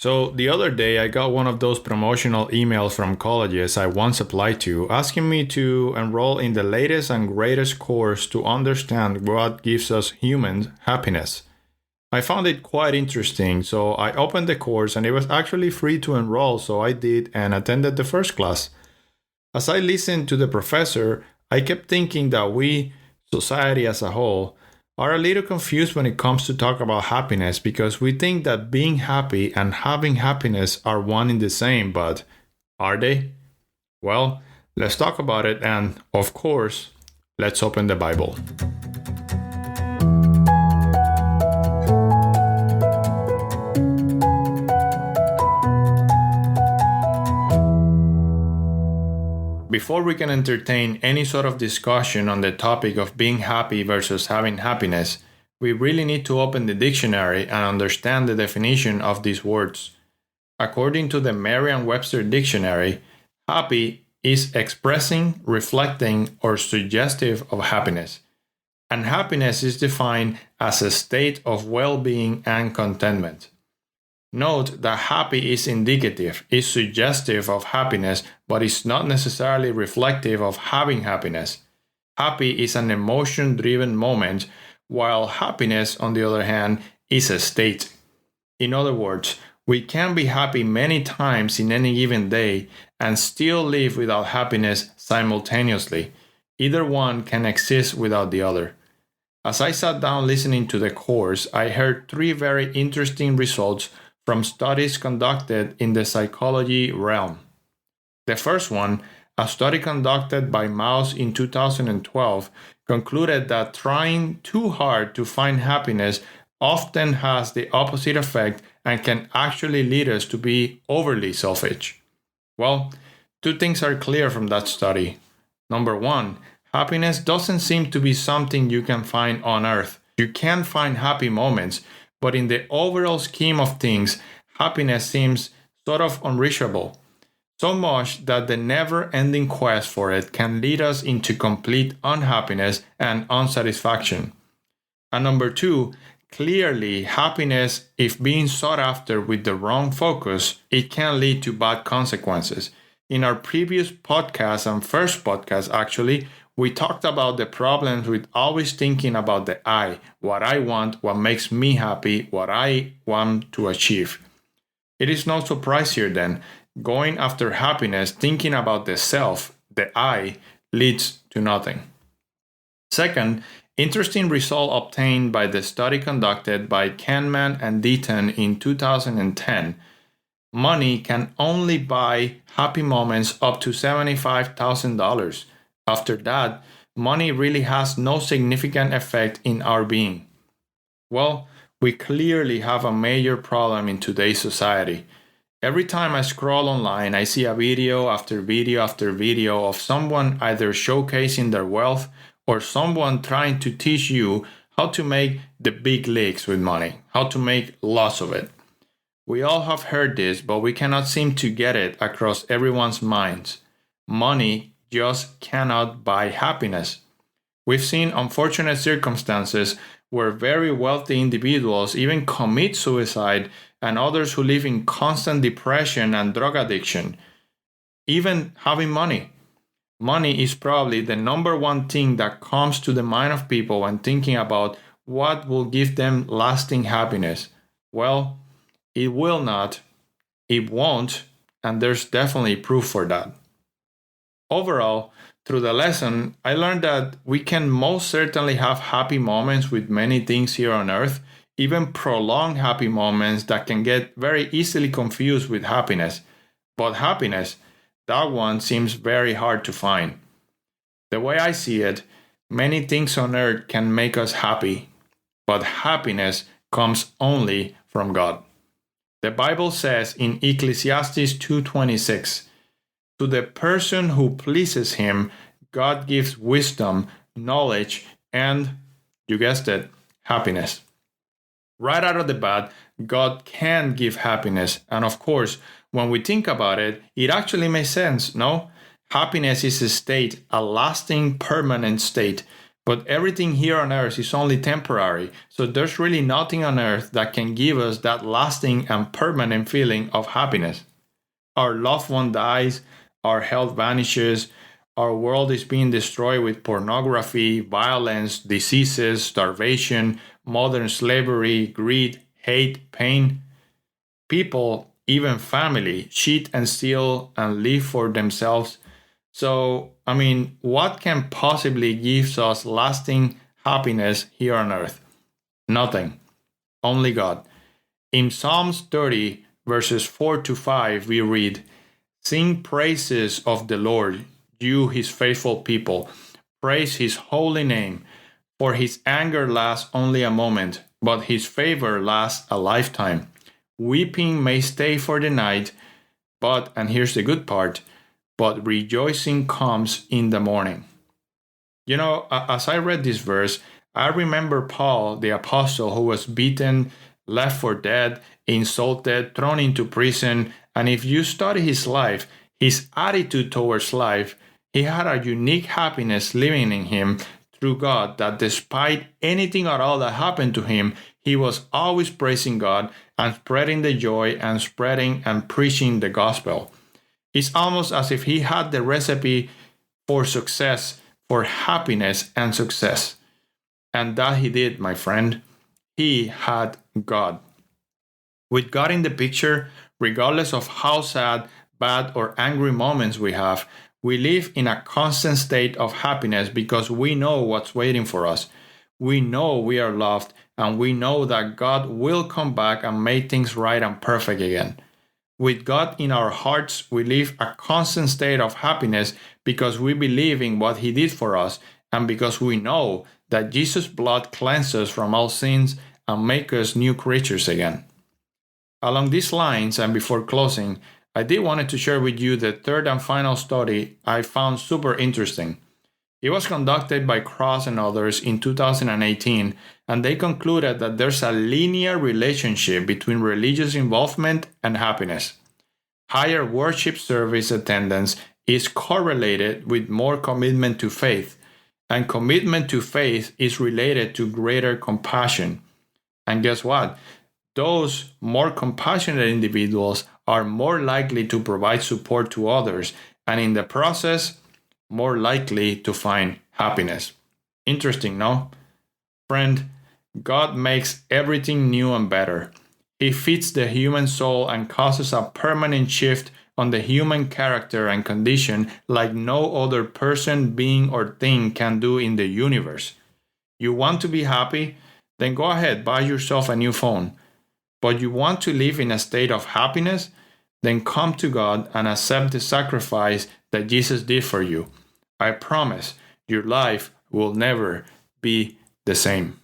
So the other day, I got one of those promotional emails from colleges I once applied to, asking me to enroll in the latest and greatest course to understand what gives us humans happiness. I found it quite interesting, so I opened the course and it was actually free to enroll, so I did and attended the first class. As I listened to the professor, I kept thinking that we, society as a whole, are a little confused when it comes to talk about happiness because we think that being happy and having happiness are one in the same, but are they? Well, let's talk about it and, of course, let's open the Bible. Before we can entertain any sort of discussion on the topic of being happy versus having happiness, we really need to open the dictionary and understand the definition of these words. According to the Merriam-Webster dictionary, happy is expressing, reflecting, or suggestive of happiness. And happiness is defined as a state of well-being and contentment. Note that happy is indicative, is suggestive of happiness, but is not necessarily reflective of having happiness. Happy is an emotion-driven moment, while happiness, on the other hand, is a state. In other words, we can be happy many times in any given day and still live without happiness simultaneously. Either one can exist without the other. As I sat down listening to the course, I heard three very interesting results from studies conducted in the psychology realm. The first one, a study conducted by Maus in 2012, concluded that trying too hard to find happiness often has the opposite effect and can actually lead us to be overly selfish. Well, two things are clear from that study. Number one, happiness doesn't seem to be something you can find on earth. You can find happy moments, but in the overall scheme of things, happiness seems sort of unreachable. So much that the never-ending quest for it can lead us into complete unhappiness and unsatisfaction. And number two, clearly happiness, if being sought after with the wrong focus, it can lead to bad consequences. In our previous podcast and first podcast actually, we talked about the problems with always thinking about the I, what I want, what makes me happy, what I want to achieve. It is no surprise here then, going after happiness, thinking about the self, the I, leads to nothing. Second, interesting result obtained by the study conducted by Kahneman and Deaton in 2010. Money can only buy happy moments up to $75,000. After that, money really has no significant effect in our being. Well, we clearly have a major problem in today's society. Every time I scroll online, I see a video after video after video of someone either showcasing their wealth or someone trying to teach you how to make the big leagues with money, how to make lots of it. We all have heard this, but we cannot seem to get it across everyone's minds. Money just cannot buy happiness. We've seen unfortunate circumstances where very wealthy individuals even commit suicide and others who live in constant depression and drug addiction. Even having money. Money is probably the number one thing that comes to the mind of people when thinking about what will give them lasting happiness. Well, it will not, it won't, and there's definitely proof for that. Overall, through the lesson, I learned that we can most certainly have happy moments with many things here on earth, even prolonged happy moments that can get very easily confused with happiness. But happiness, that one seems very hard to find. The way I see it, many things on earth can make us happy, but happiness comes only from God. The Bible says in Ecclesiastes 2:26, to the person who pleases him, God gives wisdom, knowledge, and, you guessed it, happiness. Right out of the bat, God can give happiness. And of course, when we think about it, it actually makes sense, no? Happiness is a state, a lasting, permanent state. But everything here on earth is only temporary, so there's really nothing on earth that can give us that lasting and permanent feeling of happiness. Our loved one dies, our health vanishes, our world is being destroyed with pornography, violence, diseases, starvation, modern slavery, greed, hate, pain. People, even family, cheat and steal and live for themselves. So, what can possibly give us lasting happiness here on earth? Nothing. Only God. In Psalms 30, verses 4 to 5, we read, "Sing praises of the Lord, you his faithful people. Praise his holy name, for his anger lasts only a moment, but his favor lasts a lifetime. Weeping may stay for the night, and here's the good part, but rejoicing comes in the morning." As I read this verse, I remember Paul, the apostle, who was beaten, left for dead, insulted, thrown into prison, and if you study his life, his attitude towards life, he had a unique happiness living in him through God, that despite anything at all that happened to him, he was always praising God and spreading the joy and spreading and preaching the gospel. It's almost as if he had the recipe for success, for happiness and success. And that he did, my friend. He had God. With God in the picture, regardless of how sad, bad, or angry moments we have, we live in a constant state of happiness because we know what's waiting for us. We know we are loved, and we know that God will come back and make things right and perfect again. With God in our hearts, we live a constant state of happiness because we believe in what He did for us and because we know that Jesus' blood cleanses us from all sins and makes us new creatures again. Along these lines, and before closing, I did wanted to share with you the third and final study I found super interesting. It was conducted by Cross and others in 2018, and they concluded that there's a linear relationship between religious involvement and happiness. Higher worship service attendance is correlated with more commitment to faith, and commitment to faith is related to greater compassion. And guess what? Those more compassionate individuals are more likely to provide support to others, and in the process, more likely to find happiness. Interesting, no? Friend, God makes everything new and better. He fits the human soul and causes a permanent shift on the human character and condition like no other person, being, or thing can do in the universe. You want to be happy? Then go ahead, buy yourself a new phone. But you want to live in a state of happiness? Then come to God and accept the sacrifice that Jesus did for you. I promise your life will never be the same.